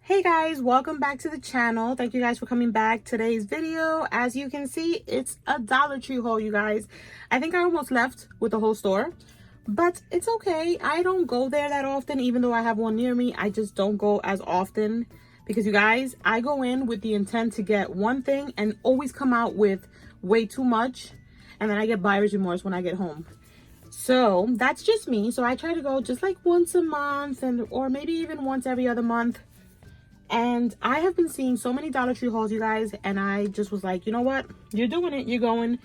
Hey guys, welcome back to the channel. Thank you guys for coming back. Today's video, as you can see, it's a Dollar Tree haul, you guys. I think I almost left with the whole store, but it's okay. I don't go there that often, even though I have one near me. I just don't go as often because, you guys, I go in with the intent to get one thing and always come out with way too much, and then I get buyer's remorse when I get home. So that's just me. So I try to go just like once a month, or maybe even once every other month. And I have been seeing so many Dollar Tree hauls, you guys, and I just was like, you know what? You're doing it. You're going.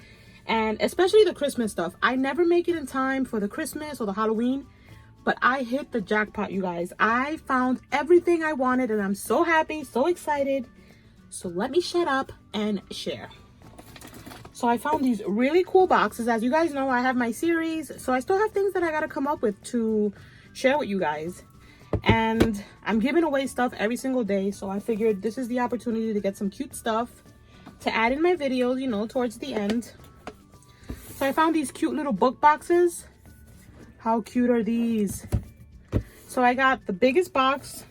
And especially the Christmas stuff. I never make it in time for the Christmas or the Halloween, but I hit the jackpot, you guys. I found everything I wanted, and I'm so happy, so excited. So let me shut up and share. So I found these really cool boxes. As you guys know, I have my series, so I still have things that I got to come up with to share with you guys. And I'm giving away stuff every single day, so I figured this is the opportunity to get some cute stuff to add in my videos, you know, towards the end. So I found these cute little book boxes. How cute are these? So I got the biggest box,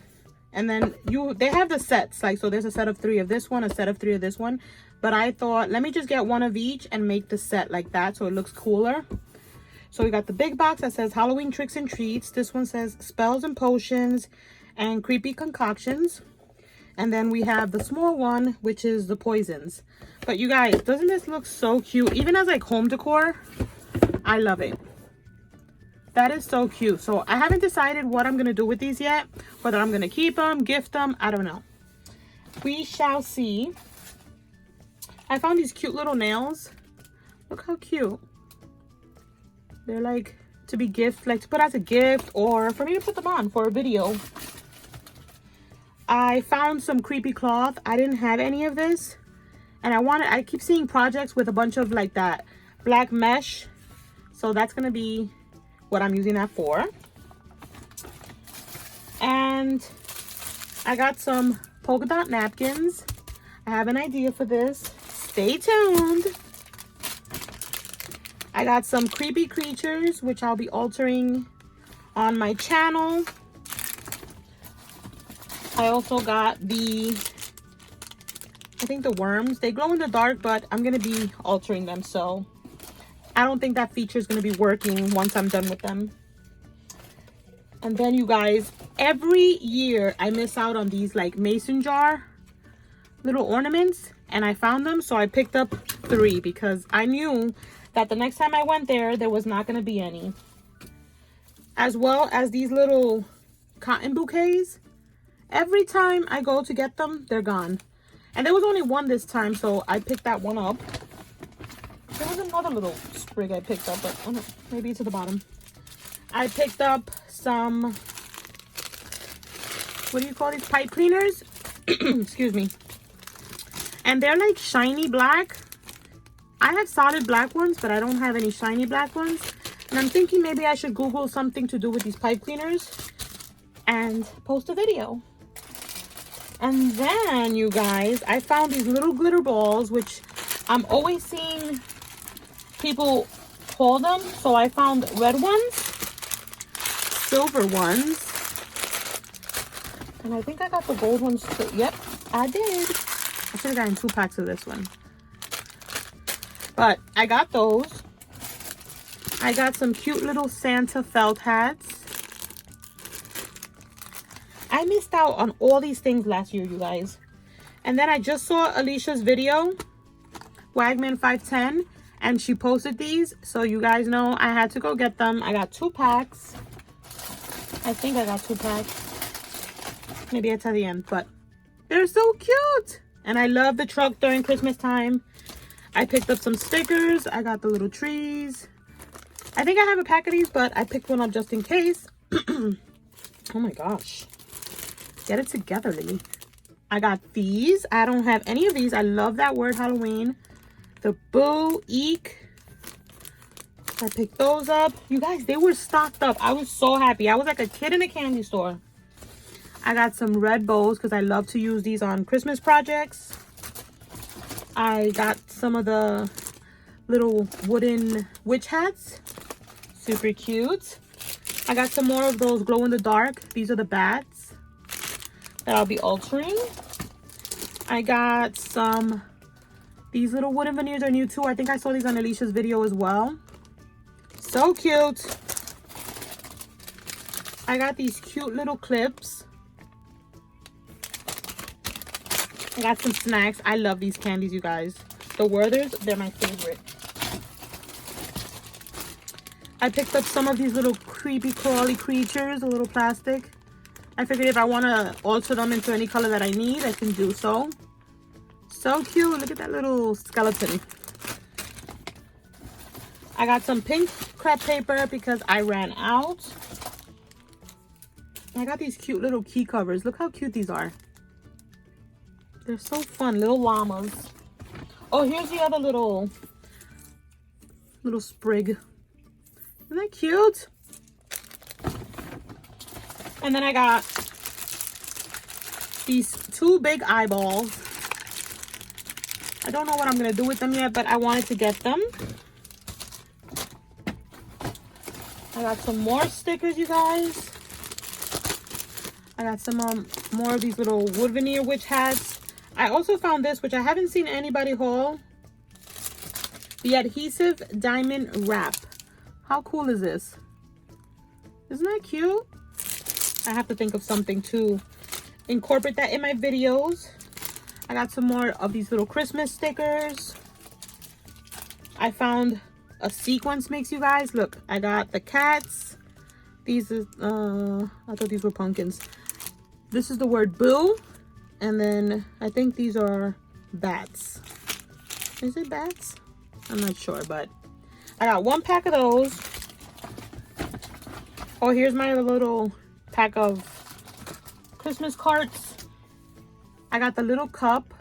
and then they have the sets, like, so there's a set of 3 of this one, a set of 3 of this one, but I thought, let me just get one of each and make the set like that so it looks cooler. So we got the big box that says Halloween Tricks and Treats. This one says Spells and Potions and Creepy Concoctions. And then we have the small one, which is the Poisons. But you guys, doesn't this look so cute? Even as like home decor, I love it. That is so cute. So I haven't decided what I'm going to do with these yet. Whether I'm going to keep them, gift them, I don't know. We shall see. I found these cute little nails. Look how cute. They're like to be gift, like to put as a gift, or for me to put them on for a video. I found some creepy cloth. I didn't have any of this, and I keep seeing projects with a bunch of like that black mesh, so that's gonna be what I'm using that for. And I got some polka dot napkins. I have an idea for this. Stay tuned. I got some creepy creatures, which I'll be altering on my channel. I also got I think the worms. They glow in the dark, but I'm going to be altering them. So I don't think that feature is going to be working once I'm done with them. And then, you guys, every year I miss out on these like mason jar little ornaments. And I found them, so I picked up 3 because I knew that the next time I went there was not going to be any. As well as these little cotton bouquets. Every time I go to get them, they're gone. And there was only one this time, so I picked that one up. There was another little sprig I picked up, but oh no, maybe it's at the bottom. I picked up some, what do you call these? Pipe cleaners. Excuse me. And they're like shiny black. I have solid black ones, but I don't have any shiny black ones. And I'm thinking maybe I should Google something to do with these pipe cleaners and post a video. And then, you guys, I found these little glitter balls, which I'm always seeing people haul them. So I found red ones, silver ones, and I think I got the gold ones too. Yep, I did. I should have gotten 2 packs of this one. But I got those. I got some cute little Santa felt hats. I missed out on all these things last year, you guys. And then I just saw Alicia's video, Wagman 510, and she posted these. So you guys know I had to go get them. I got 2 packs. I think I got 2 packs. Maybe it's at the end, but they're so cute. And I love the truck during Christmas time. I picked up some stickers. I got the little trees. I think I have a pack of these, but I picked one up just in case. Oh my gosh. Get it together, Lily. I got these. I don't have any of these. I love that word, Halloween. The Boo Eek. I picked those up. You guys, they were stocked up. I was so happy. I was like a kid in a candy store. I got some red bows because I love to use these on Christmas projects. I got some of the little wooden witch hats. Super cute. I got some more of those glow in the dark. These are the bats. that I'll be altering. I got these little wooden veneers are new too. I think I saw these on Alicia's video as well. So cute. I got these cute little clips. I got some snacks. I love these candies, you guys. The Werthers, they're my favorite. I picked up some of these little creepy crawly creatures, a little plastic. I figured if I want to alter them into any color that I need, I can do so. So cute. Look at that little skeleton. I got some pink crepe paper because I ran out. I got these cute little key covers. Look how cute these are. They're so fun, little llamas. Oh, here's the other little sprig. Isn't that cute? And then I got these 2 big eyeballs. I don't know what I'm gonna do with them yet, but I wanted to get them. I got some more stickers, you guys. I got some more of these little wood veneer witch hats. I also found this, which I haven't seen anybody haul. The adhesive diamond wrap. How cool is this? Isn't that cute? I have to think of something to incorporate that in my videos. I got some more of these little Christmas stickers. I found a sequence mix, you guys. Look, I got the cats. These is, I thought these were pumpkins. This is the word boo. And then I think these are bats. Is it bats? I'm not sure, but I got 1 pack of those. Oh, here's my little pack of Christmas cards. I got the little cup.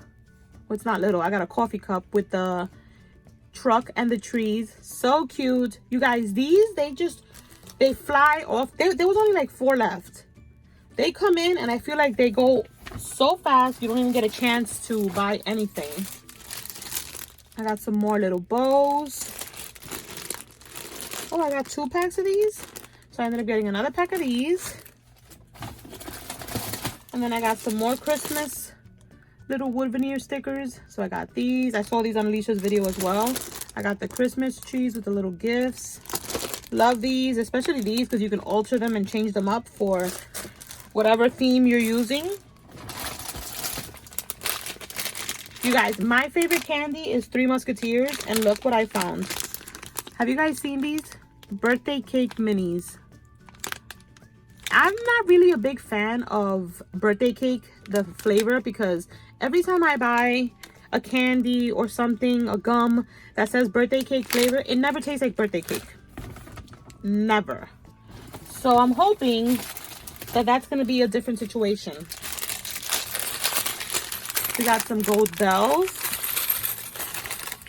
Well, it's not little. I got a coffee cup with the truck and the trees. So cute. You guys, these, they fly off. There was only like 4 left. They come in and I feel like they go so fast you don't even get a chance to buy anything. I got some more little bows. Oh, I got 2 packs of these, so I ended up getting another pack of these. And then I got some more Christmas little wood veneer stickers, so I got these. I saw these on Alicia's video as well. I got the Christmas trees with the little gifts. Love these, especially these, because you can alter them and change them up for whatever theme you're using. You guys, my favorite candy is 3 Musketeers, and look what I found. Have you guys seen these? Birthday cake minis. I'm not really a big fan of birthday cake, the flavor, because every time I buy a candy or something, a gum that says birthday cake flavor, it never tastes like birthday cake. Never. So I'm hoping that that's going to be a different situation. We got some gold bells.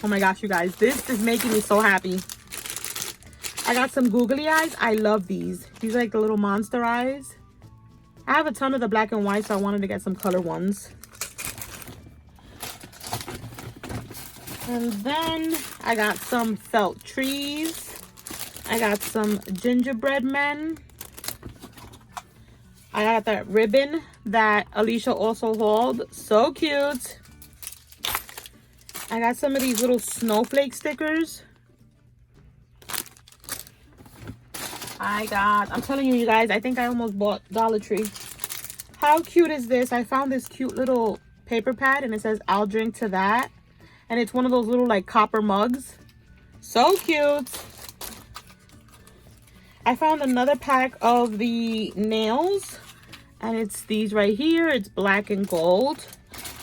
Oh my gosh, you guys, this is making me so happy. I got some googly eyes. I love these. These are like the little monster eyes. I have a ton of the black and white, so I wanted to get some color ones. And then I got some felt trees. I got some gingerbread men. I got that ribbon that Alicia also hauled. So cute. I got some of these little snowflake stickers. I'm telling you, you guys, I think I almost bought Dollar Tree. How cute is this? I found this cute little paper pad and it says, I'll drink to that. And it's one of those little like copper mugs. So cute. I found another pack of the nails. And it's these right here. It's black and gold.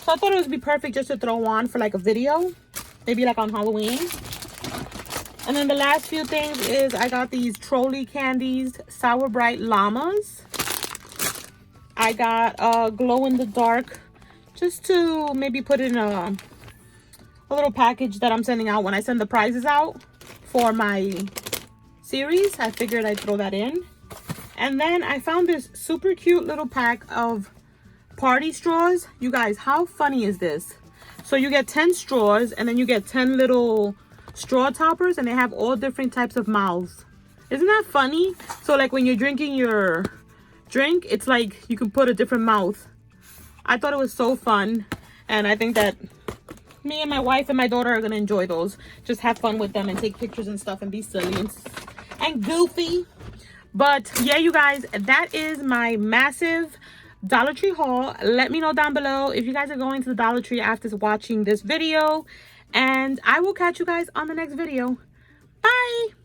So I thought it would be perfect just to throw on for like a video. Maybe like on Halloween. And then the last few things is I got these trolley candies, Sour Bright Llamas. I got glow in the dark just to maybe put in a little package that I'm sending out when I send the prizes out for my series. I figured I'd throw that in. And then I found this super cute little pack of party straws. You guys, how funny is this? So you get 10 straws and then you get 10 little straw toppers and they have all different types of mouths. Isn't that funny? So like when you're drinking your drink, it's like you can put a different mouth I thought it was so fun. And I think that me and my wife and my daughter are going to enjoy those. Just have fun with them and take pictures and stuff and be silly and goofy. But yeah, you guys, that is my massive Dollar Tree haul. Let me know down below if you guys are going to the Dollar Tree after watching this video. And I will catch you guys on the next video. Bye!